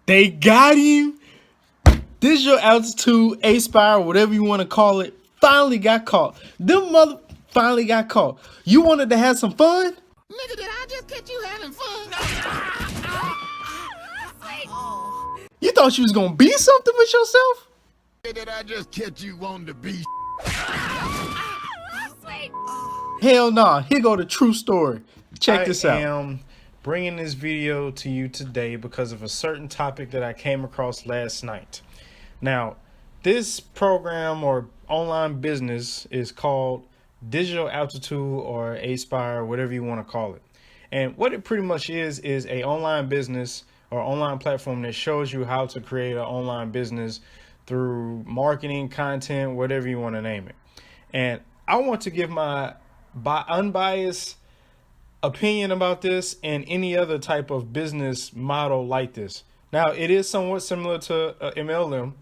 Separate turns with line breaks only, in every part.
They got him. Digital altitude, A-Spire, whatever you want to call it, finally got caught. Them mother finally got caught. You wanted to have some fun?
Nigga, did I just catch you having fun?
You thought you was gonna be something with yourself?
Did I just catch you wanting to be?
Hell nah. Here go the true story. Check this out.
I am bringing this video to you today because of a certain topic that I came across last night. Now, this program or online business is called Digital Altitude or A-Spire, whatever you want to call it. And what it pretty much is a online business or online platform that shows you how to create an online business through marketing, content, whatever you want to name it. And I want to give my unbiased opinion about this and any other type of business model like this. Now, it is somewhat similar to MLM.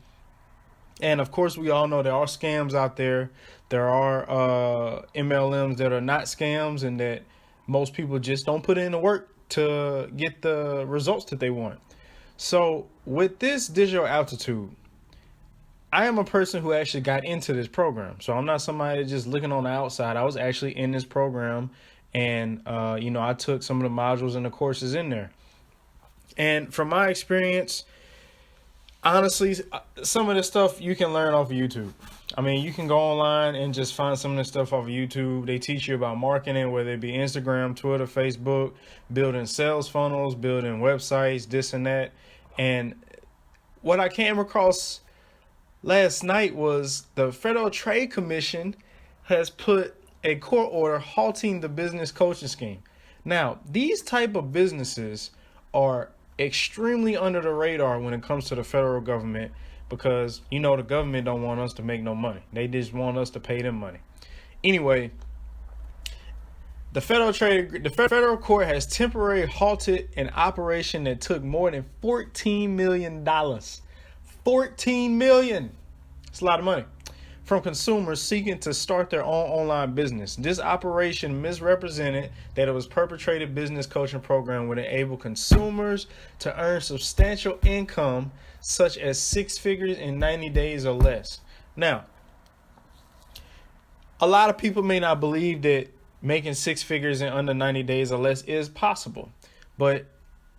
And of course, we all know there are scams out there. There are MLMs that are not scams and that most people just don't put in the work to get the results that they want. So with this Digital Altitude, I am a person who actually got into this program. So I'm not somebody just looking on the outside. I was actually in this program and, I took some of the modules and the courses in there. And from my experience, honestly, some of the stuff you can learn off of YouTube. I mean, you can go online and just find some of the stuff off of YouTube. They teach you about marketing, whether it be Instagram, Twitter, Facebook, building sales funnels, building websites, this and that. And what I came across last night was the Federal Trade Commission has put a court order halting the business coaching scheme. Now, these type of businesses are extremely under the radar when it comes to the federal government because, the government don't want us to make no money. They just want us to pay them money. Anyway, the federal court has temporarily halted an operation that took more than $14 million. $14 million. It's a lot of money. From consumers seeking to start their own online business. This operation misrepresented that it was perpetrated business coaching program would enable consumers to earn substantial income such as 6 figures in 90 days or less. Now, a lot of people may not believe that making 6 figures in under 90 days or less is possible, but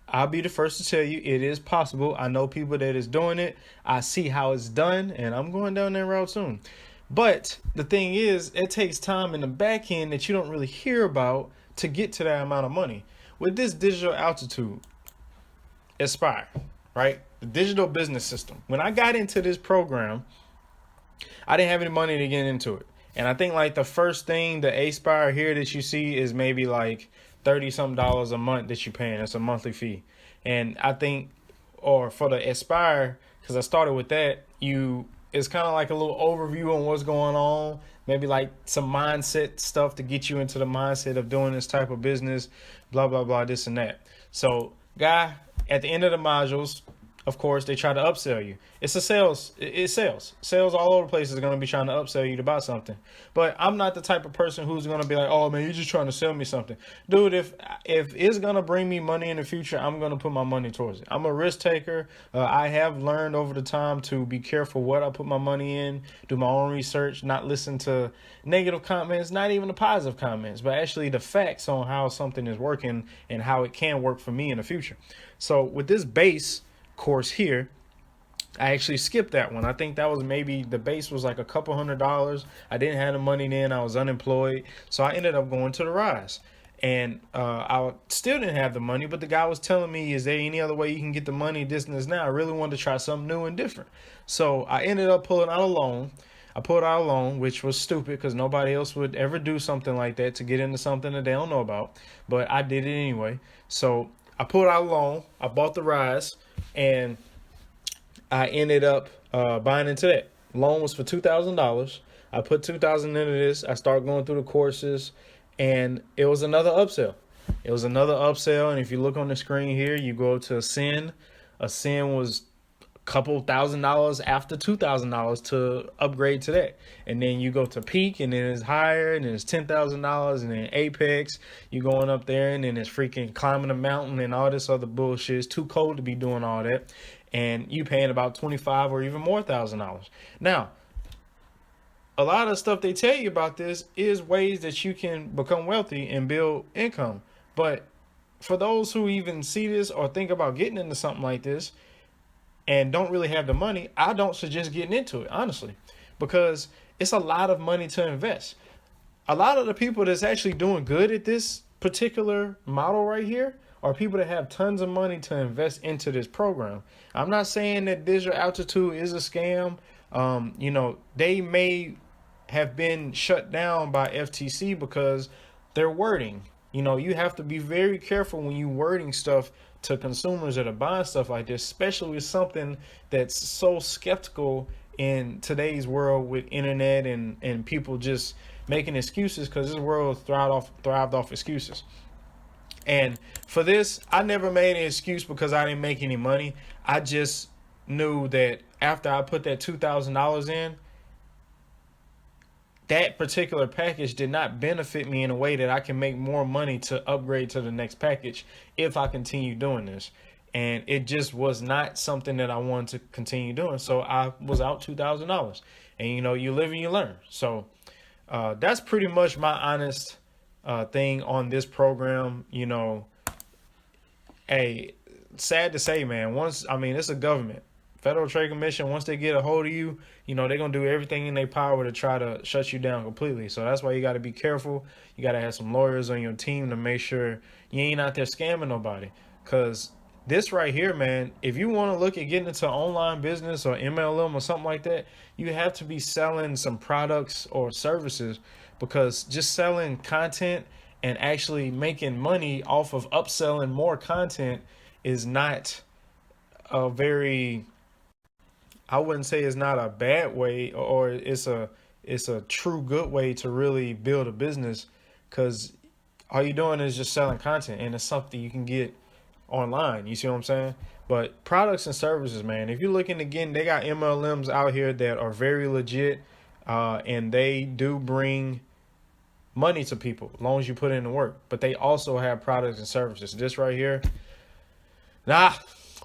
I'll be the first to tell you it is possible. I know people that is doing it. I see how it's done, and I'm going down that route soon. But the thing is, it takes time in the back end that you don't really hear about to get to that amount of money. With this Digital Altitude, Aspire, right? The digital business system. When I got into this program, I didn't have any money to get into it. And I think like the first thing, the Aspire here that you see is maybe like $30-something a month that you're paying. It's a monthly fee. And I think, or for the Aspire, because I started with that, it's kind of like a little overview on what's going on. Maybe like some mindset stuff to get you into the mindset of doing this type of business, blah, blah, blah, this and that. So, guy, at the end of the modules, of course, they try to upsell you. It's a sales. It's sales. Sales all over the place is going to be trying to upsell you to buy something. But I'm not the type of person who's going to be like, oh, man, you're just trying to sell me something. Dude, if it's going to bring me money in the future, I'm going to put my money towards it. I'm a risk taker. I have learned over the time to be careful what I put my money in, do my own research, not listen to negative comments, not even the positive comments, but actually the facts on how something is working and how it can work for me in the future. So with this base course here, I actually skipped that one. I think that was maybe the base was like a couple $100. I didn't have the money then. I was unemployed. So I ended up going to the Rise. And I still didn't have the money, but the guy was telling me, is there any other way you can get the money, this and this now? I really wanted to try something new and different. So I ended up pulling out a loan. I pulled out a loan, which was stupid because nobody else would ever do something like that to get into something that they don't know about. But I did it anyway. So I pulled out a loan. I bought the Rise. And I ended up buying into that. Loan was for $2,000. I put $2,000 into this. I started going through the courses, and it was another upsell. And if you look on the screen here, you go to Ascend. Ascend was couple $1,000 after $2,000 to upgrade to that. And then you go to peak, and then it's higher, and then it's $10,000, and then apex, you going up there, and then it's freaking climbing a mountain and all this other bullshit. It's too cold to be doing all that. And you paying about $25 or even more $1,000. Now, a lot of stuff they tell you about this is ways that you can become wealthy and build income. But for those who even see this or think about getting into something like this, and don't really have the money, I don't suggest getting into it, honestly, because it's a lot of money to invest. A lot of the people that's actually doing good at this particular model right here are people that have tons of money to invest into this program. I'm not saying that digital altitude is a scam. They may have been shut down by FTC because their wording. You have to be very careful when you wording stuff to consumers that are buying stuff like this, especially with something that's so skeptical in today's world with internet and people just making excuses, because this world thrived off excuses. And for this, I never made an excuse because I didn't make any money. I just knew that after I put that $2,000 in, that particular package did not benefit me in a way that I can make more money to upgrade to the next package if I continue doing this. And it just was not something that I wanted to continue doing. So I was out $2,000. And, you live and you learn. So that's pretty much my honest thing on this program. Hey, sad to say, man, it's a government. Federal Trade Commission, once they get a hold of you, they're going to do everything in their power to try to shut you down completely. So that's why you got to be careful. You got to have some lawyers on your team to make sure you ain't out there scamming nobody. Because this right here, man, if you want to look at getting into online business or MLM or something like that, you have to be selling some products or services, because just selling content and actually making money off of upselling more content is not a very... I wouldn't say it's not a bad way, or it's a true good way to really build a business, because all you're doing is just selling content, and it's something you can get online. You see what I'm saying? But products and services, man, if you're looking again, they got MLMs out here that are very legit, and they do bring money to people as long as you put in the work. But they also have products and services. This right here,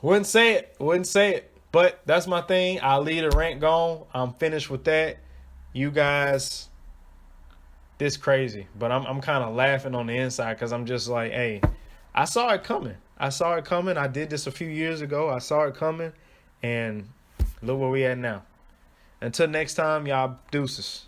wouldn't say it. But that's my thing. I'll leave the rant gone. I'm finished with that. You guys, this crazy. But I'm kind of laughing on the inside, because I'm just like, hey, I saw it coming. I did this a few years ago. I saw it coming. And look where we at now. Until next time, y'all, deuces.